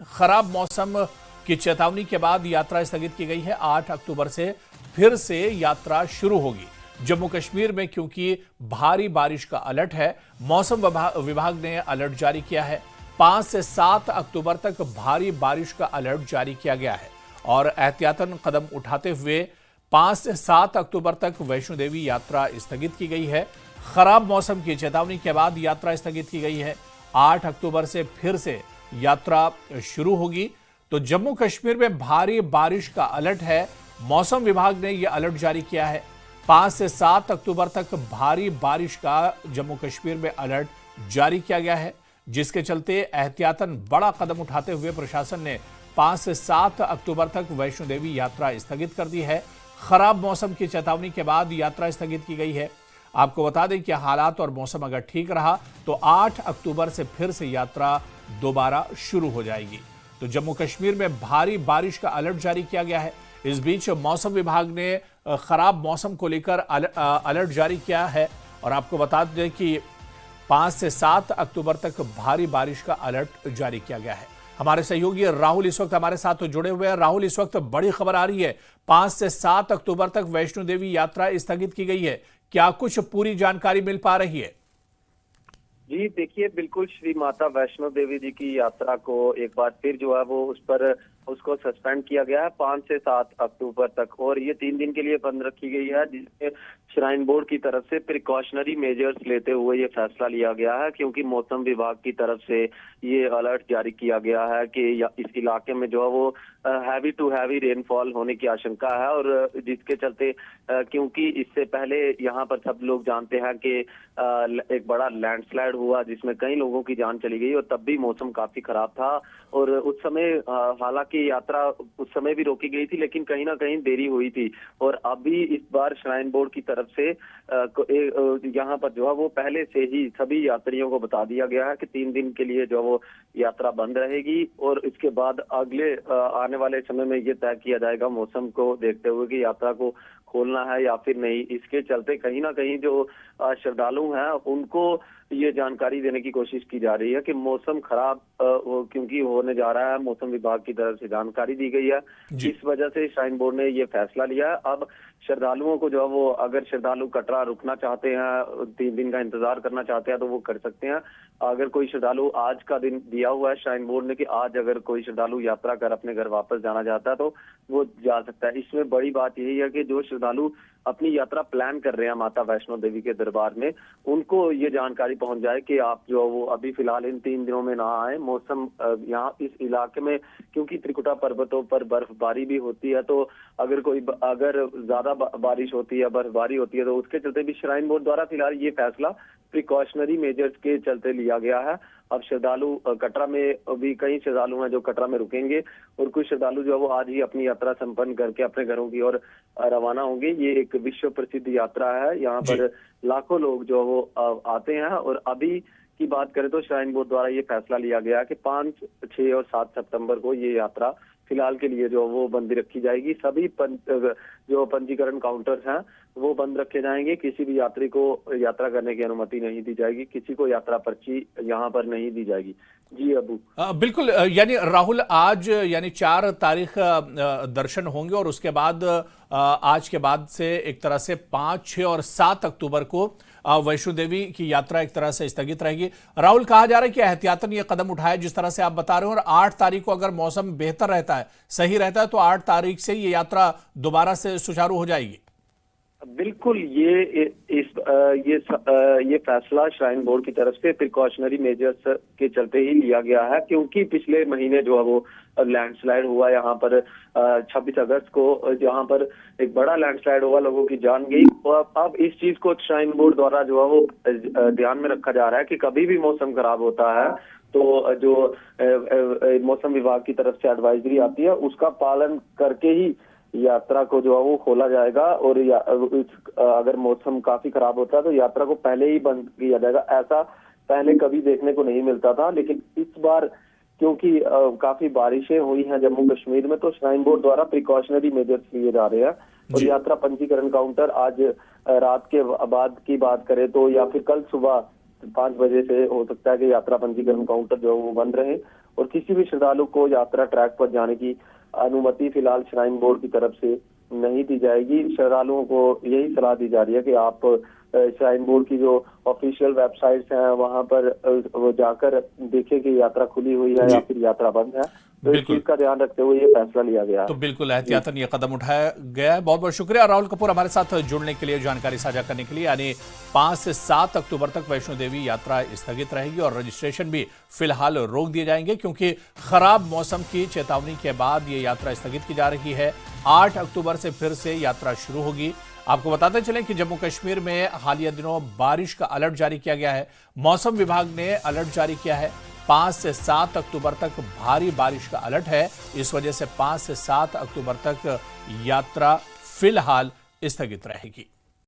खराब मौसम की चेतावनी के बाद यात्रा स्थगित की गई है। 8 अक्टूबर से फिर से यात्रा शुरू होगी। जम्मू कश्मीर में क्योंकि भारी बारिश का अलर्ट है, मौसम विभाग ने अलर्ट जारी किया है। 5 से 7 अक्टूबर तक भारी बारिश का अलर्ट जारी किया गया है और एहतियातन कदम उठाते हुए 5 से 7 अक्टूबर तक वैष्णो देवी यात्रा स्थगित की गई है। खराब मौसम की चेतावनी के बाद यात्रा स्थगित की गई है। 8 अक्टूबर से फिर से यात्रा शुरू होगी। तो जम्मू कश्मीर में भारी बारिश का अलर्ट है। मौसम विभाग ने यह अलर्ट जारी किया है। 5 से 7 अक्टूबर तक भारी बारिश का जम्मू कश्मीर में अलर्ट जारी किया गया है, जिसके चलते एहतियातन बड़ा कदम उठाते हुए प्रशासन ने 5 से 7 अक्टूबर तक वैष्णो देवी यात्रा स्थगित कर दी है। खराब मौसम की चेतावनी के बाद यात्रा स्थगित की गई है। आपको बता दें कि हालात और मौसम अगर ठीक रहा तो 8 अक्टूबर से फिर से यात्रा दोबारा शुरू हो जाएगी। तो जम्मू कश्मीर में भारी बारिश का अलर्ट जारी किया गया है। इस बीच मौसम विभाग ने खराब मौसम को लेकर अलर्ट जारी किया है और आपको बता दें कि 5 से 7 अक्टूबर तक भारी बारिश का अलर्ट जारी किया गया है। हमारे सहयोगी राहुल इस वक्त हमारे साथ जुड़े हुए हैं। राहुल, इस वक्त बड़ी खबर आ रही है, 5 से 7 अक्टूबर तक वैष्णो देवी यात्रा स्थगित की गई है। क्या कुछ पूरी जानकारी मिल पा रही है? जी देखिए, बिल्कुल श्री माता वैष्णो देवी जी की यात्रा को एक बार फिर जो है वो उसको सस्पेंड किया गया है 5 से 7 अक्टूबर तक, और ये 3 दिन के लिए बंद रखी गई है, जिसमें श्राइन बोर्ड की तरफ से प्रिकॉशनरी मेजर्स लेते हुए ये फैसला लिया गया है, क्योंकि मौसम विभाग की तरफ से ये अलर्ट जारी किया गया है कि इस इलाके में जो है वो हैवी टू हैवी रेनफॉल होने की आशंका है, और जिसके चलते क्योंकि इससे पहले यहाँ पर सब लोग जानते हैं कि एक बड़ा लैंडस्लाइड हुआ जिसमें कई लोगों की जान चली गई, और तब भी मौसम काफी खराब था, और उस समय हालांकि यात्रा उस समय भी रोकी गई थी, लेकिन कहीं ना कहीं देरी हुई थी। और अभी इस बार श्राइन बोर्ड की तरफ से यहाँ पर जो है वो पहले से ही सभी यात्रियों को बता दिया गया है कि 3 दिन के लिए जो वो यात्रा बंद रहेगी, और इसके बाद अगले आने वाले समय में ये तय किया जाएगा मौसम को देखते हुए कि यात्रा को खोलना है या फिर नहीं। इसके चलते कहीं ना कहीं जो श्रद्धालु हैं उनको ये जानकारी देने की कोशिश की जा रही है कि मौसम खराब क्योंकि होने जा रहा है, मौसम विभाग की तरफ से जानकारी दी गई है। इस वजह से श्राइन बोर्ड ने ये फैसला लिया है। अब श्रद्धालुओं को जो है वो, अगर श्रद्धालु कटरा रुकना चाहते हैं, 3 दिन का इंतजार करना चाहते हैं तो वो कर सकते हैं। अगर कोई श्रद्धालु, आज का दिन दिया हुआ है श्राइन बोर्ड ने कि आज अगर कोई श्रद्धालु यात्रा कर अपने घर वापस जाना चाहता है तो वो जा सकता है। इसमें बड़ी बात यही है कि जो श्रद्धालु अपनी यात्रा प्लान कर रहे हैं माता वैष्णो देवी के दरबार में, उनको ये जानकारी पहुंच जाए कि आप जो वो अभी फिलहाल इन 3 दिनों में ना आए। मौसम यहाँ इस इलाके में क्योंकि त्रिकुटा पर्वतों पर बर्फबारी भी होती है, तो अगर ज्यादा बारिश होती है, बर्फबारी होती है, तो उसके चलते भी श्राइन बोर्ड द्वारा फिलहाल ये फैसला प्रिकॉशनरी मेजर्स के चलते लिया गया है। अब श्रद्धालु कटरा में भी कई श्रद्धालु हैं जो कटरा में रुकेंगे, और कुछ श्रद्धालु जो है वो आज ही अपनी यात्रा संपन्न करके अपने घरों की ओर रवाना होंगे। ये एक विश्व प्रसिद्ध यात्रा है, यहाँ पर लाखों लोग जो वो आते हैं। और अभी की बात करें तो श्राइन बोर्ड द्वारा ये फैसला लिया गया कि 5, 6 और 7 सितंबर को ये यात्रा फिलहाल के लिए जो वो बंद रखी जाएगी। सभी जो पंजीकरण काउंटर्स हैं वो बंद रखे जाएंगे। किसी भी यात्री को यात्रा करने की अनुमति नहीं दी जाएगी, किसी को यात्रा पर्ची यहाँ पर नहीं दी जाएगी। जी अबू, बिल्कुल, यानी राहुल, आज यानी 4 तारीख दर्शन होंगे और उसके बाद आज के बाद से एक तरह से 5, 6 और 7 अक्टूबर को वैष्णो देवी की यात्रा एक तरह से स्थगित रहेगी। राहुल, कहा जा रहा है कि एहतियातन ये कदम उठाया जिस तरह से आप बता रहे हो, और 8 तारीख को अगर मौसम बेहतर रहता है, सही रहता है, तो 8 तारीख से ये यात्रा दोबारा से सुचारू हो जाएगी। बिल्कुल, ये फैसला श्राइन बोर्ड की तरफ से प्रिकॉशनरी मेजर्स के चलते ही लिया गया है, क्योंकि पिछले महीने जो है वो लैंडस्लाइड हुआ यहाँ पर 26 अगस्त को, जहाँ पर एक बड़ा लैंडस्लाइड हुआ, लोगों की जान गई। अब इस चीज को श्राइन बोर्ड द्वारा जो है वो ध्यान में रखा जा रहा है कि कभी भी मौसम खराब होता है तो जो मौसम विभाग की तरफ से एडवाइजरी आती है उसका पालन करके ही यात्रा को जो है वो खोला जाएगा। और अगर मौसम काफी खराब होता है तो यात्रा को पहले ही बंद किया जाएगा। ऐसा पहले कभी देखने को नहीं मिलता था, लेकिन इस बार क्योंकि काफी बारिशें हुई हैं जम्मू कश्मीर में, तो श्राइन बोर्ड द्वारा प्रिकॉशनरी मेजर्स लिए जा रहे हैं। और यात्रा पंजीकरण काउंटर आज रात के बाद की बात करें तो, या फिर कल सुबह 5 बजे से हो सकता है कि यात्रा पंजीकरण काउंटर जो है वो बंद रहे, और किसी भी श्रद्धालु को यात्रा ट्रैक पर जाने की अनुमति फिलहाल श्राइन बोर्ड की तरफ से नहीं दी जाएगी। श्रद्धालुओं को यही सलाह दी जा रही है कि आप श्राइन बोर्ड की जो ऑफिशियल वेबसाइट्स हैं वहां पर वो जाकर देखें कि यात्रा खुली हुई है या फिर यात्रा बंद है। तो इस चीज का ध्यान रखते हुए ये फैसला लिया गया है। तो बिल्कुल एहतियातन ये कदम उठाया गया है। बहुत बहुत शुक्रिया राहुल कपूर हमारे साथ जुड़ने के लिए, जानकारी साझा करने के लिए। यानी 5 से 7 अक्टूबर तक वैष्णो देवी यात्रा स्थगित रहेगी और रजिस्ट्रेशन भी फिलहाल रोक दिए जाएंगे क्योंकि खराब मौसम की चेतावनी के बाद ये यात्रा स्थगित की जा रही है। 8 अक्टूबर से फिर से यात्रा शुरू होगी। आपको बताते चलें कि जम्मू कश्मीर में हालिया दिनों बारिश का अलर्ट जारी किया गया है। मौसम विभाग ने अलर्ट जारी किया है। 5 से 7 अक्टूबर तक भारी बारिश का अलर्ट है। इस वजह से 5 से 7 अक्टूबर तक यात्रा फिलहाल स्थगित रहेगी।